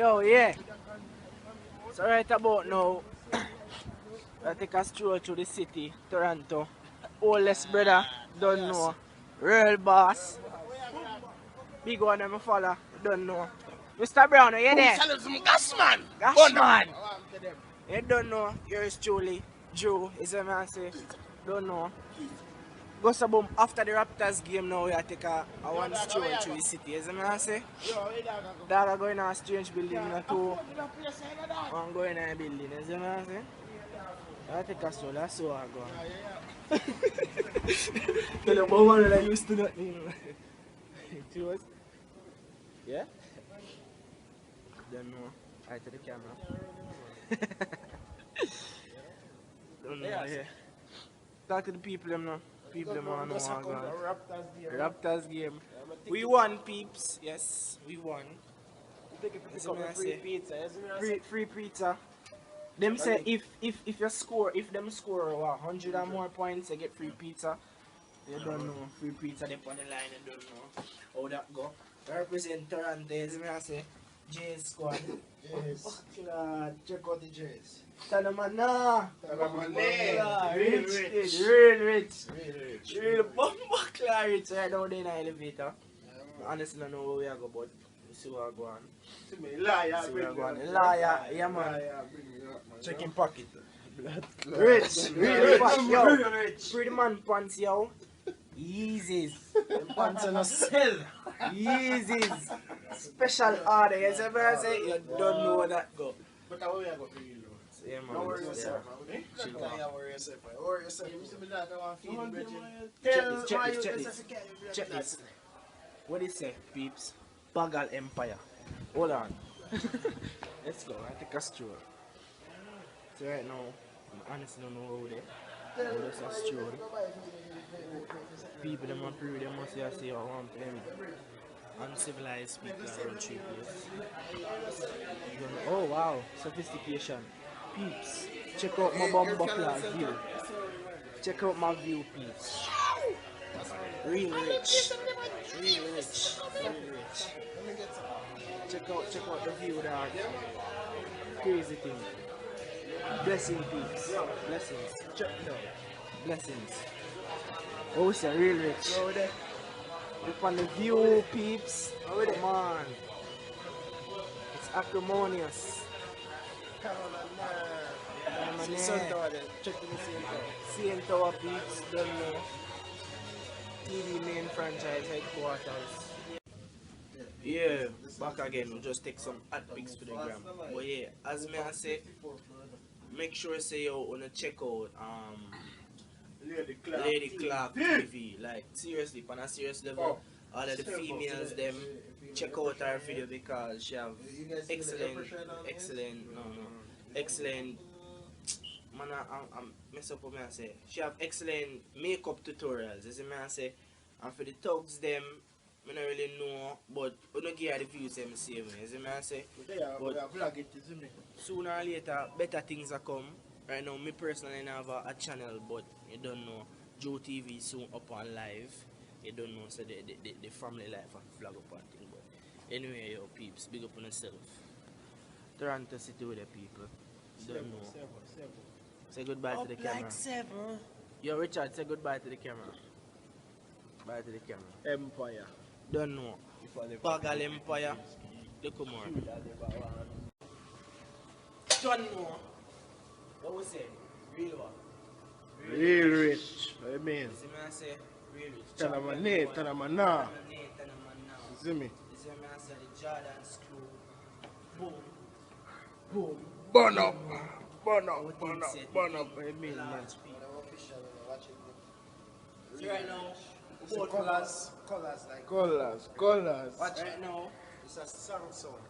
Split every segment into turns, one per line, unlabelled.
Yo, yeah. So right about now, I take a stroll through the city, Toronto. Oldest brother, don't know. Real boss. Big one I'm follow, don't know. Mr. Brown, are you there?
Gasman!
Gashman! You don't know, yours truly, Drew, is a man say. Don't know. Go some after the Raptors game now, we take a one stroll through the city, is a man say. Dog are going to a strange building, too. I'm going to a building, is a man say. I take a stroll, that's so I go. Tell you about one that I used to not know. Close. Yeah? Don't know. I to the camera. Don't know, yeah. Talk to the people them now. People them want to know what Raptors game. We won, peeps. Yes, we won.
Free pizza,
Free pizza. Them say if you score, if them score 100 or more points, you get free pizza. You don't know. Free pizza they on the line, you don't know how that go. I represent Toronto, as I say, J's squad.
Yes. Check out the J's.
Tanamana.
Real rich.
Real rich. Real bumper clarity right down there in the elevator. Honestly, I don't know where we are going, but we see what go on. Liar, yeah man. Checking pocket. Rich. Real fat, yo. Pretty man pants, yo. Yeezys.
Pants on a sell.
Yeezys. Special order, you see what I say? You don't know where that go.
But how we are going to feel?
Yeah, man.
Don't worry yourself, man.
Chill,
Don't
man.
worry yourself. Worry yourself. You see me that I want to feed
Check this. What do you say, peeps? Bagal Empire. Hold on. Let's go. I take a stroll. So right now, I honestly don't know who they are. Just a stroll. People them want to prove them must say I want them. Uncivilized people around 3 places. Oh wow, sophistication. Peeps, check out my bumper class view. Check out my view, peeps. Real rich. Check out the view, dog. Crazy thing. Blessing, peeps. Blessings. Check it out. Blessings. Oh, it's a real rich. Look on the view, peeps. Come on. It's acrimonious.
Check the
CN Tower, peeps. Don't know. TV main franchise headquarters. Yeah, back again. We'll just take some ad pics for the gram. But yeah, as me I say, make sure say you wanna check out LaydeeClarke TV. Like seriously, on a serious level, all of the females them check out her video because she have excellent. Man, I'm mess up what I say. She have excellent makeup tutorials. As I say, and for the thugs them, I don't really know, but I don't give her the views them same way. As I say, but sooner or later, better things are come. Right now, me personally have a channel, but you don't know. Joe TV soon up on live. You don't know, so the family life and flag up on thing. But anyway, yo peeps, big up on yourself. Toronto City with the people. You don't know. Say goodbye to the camera.
Like 7.
Yo Richard, say goodbye to the camera. Bye to the camera.
Empire.
Don't know. Bagal Empire. Look more. Don't know. What was it? Real one.
Real rich. What you mean?
See me I say real rich.
Tanamana. See me?
See me I say the Jordan screw. Boom.
Boom. Burn up. What you mean, man?
See right now, both
Colors.
watch right now. It's a Samsung.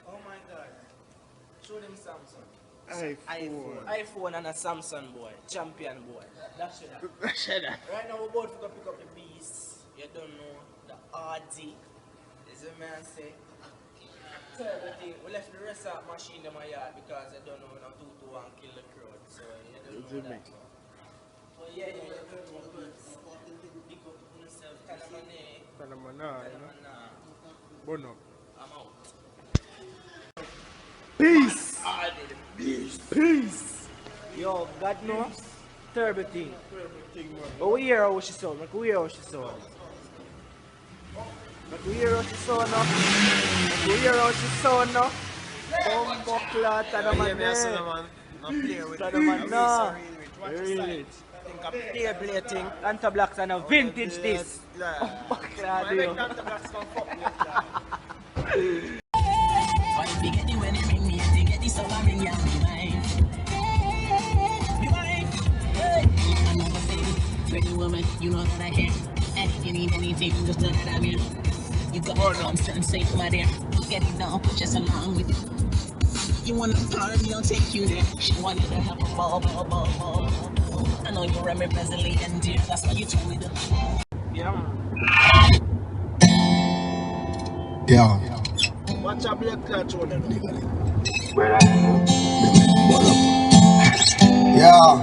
Oh my god. Show them Samsung. iPhone and a Samsung boy. Champion boy. That's it. Right now we're about to go pick up the beast. You don't know the RD. Is a man say. Terrible thing. We left the rest of the machine in my yard because I don't know when I'm 2-2 and kill the crowd. So you don't know that. But yeah, you don't know beats. Pick up on yourself.
Tanamana, you know?
Tanamana.
Burn up.
I'm out.
Peace.
Peace. Yo, God know. Terrible thing. But we hear how she sound. Like we hear how she sound. Like we hear how she sound now. Like we hear how she sound now. Bumbo clot and a man there.
No play with
So the man now.
Watch your style. Think of play blating.
Anta Blacks and a vintage this. Bumbo clot yo.
Pretty woman, you know that I can. And you need anything, just know that I'm here. You got arms and safe, my dear. Get it down, just along with you. You want to party, I'll take you there. She wanted to have a ball. I know you remember Presley and dear, that's why you told me to.
Yeah man.
Yeah.
Watch a black cat on them.
Yeah.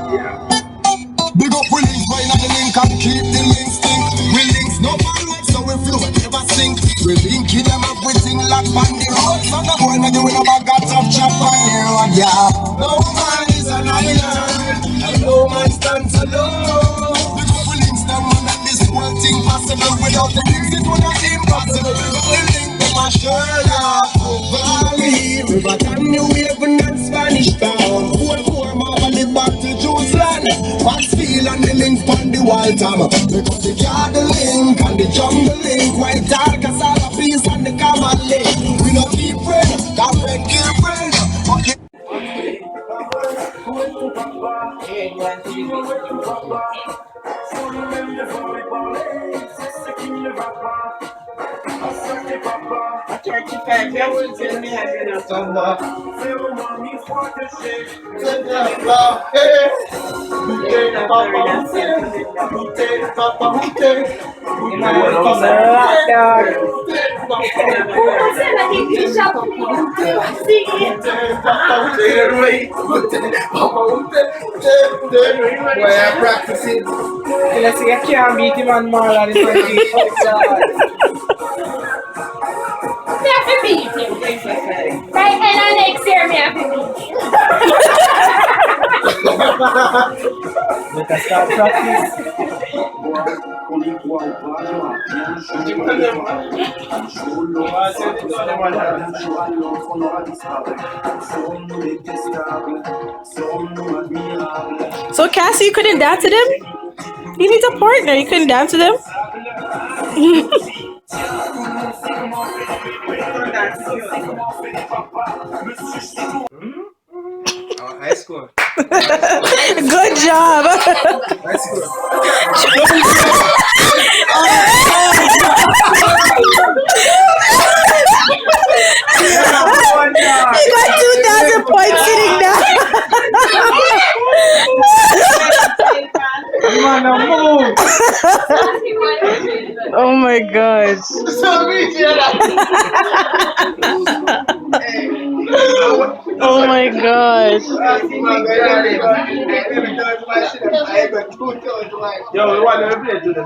Big up we links, find out the link and keep the links think. We links no man like so we flow never sink. We link them up with thing like on the road. So the boy now doing a bag of chop on the road, yeah. No man is an island, and no man stands alone. Big up we links them man that this whole thing possible. Without the links it would have been impossible. We link them a Sherlock, Valley, River and New Haven and Spanish Town. Poor mama live back to Jerusalem. Maxfield and the link on the wild time. Because the car the link and the jungle link. White dark as all the peace and the common link. We no keep friend, that friend kill friend. Okay.
We're practicing. Let's see, I can't beat him on more than
Me have to beat him. Right, and next year me have to beat him.
Let us start practice.
So Cassie, you couldn't dance to them? You need a partner. You couldn't dance to them?
High score.
Good job.
High score.
You got 2,000 points sitting down. Oh my gosh. Oh my gosh.
Yo, we want to play to the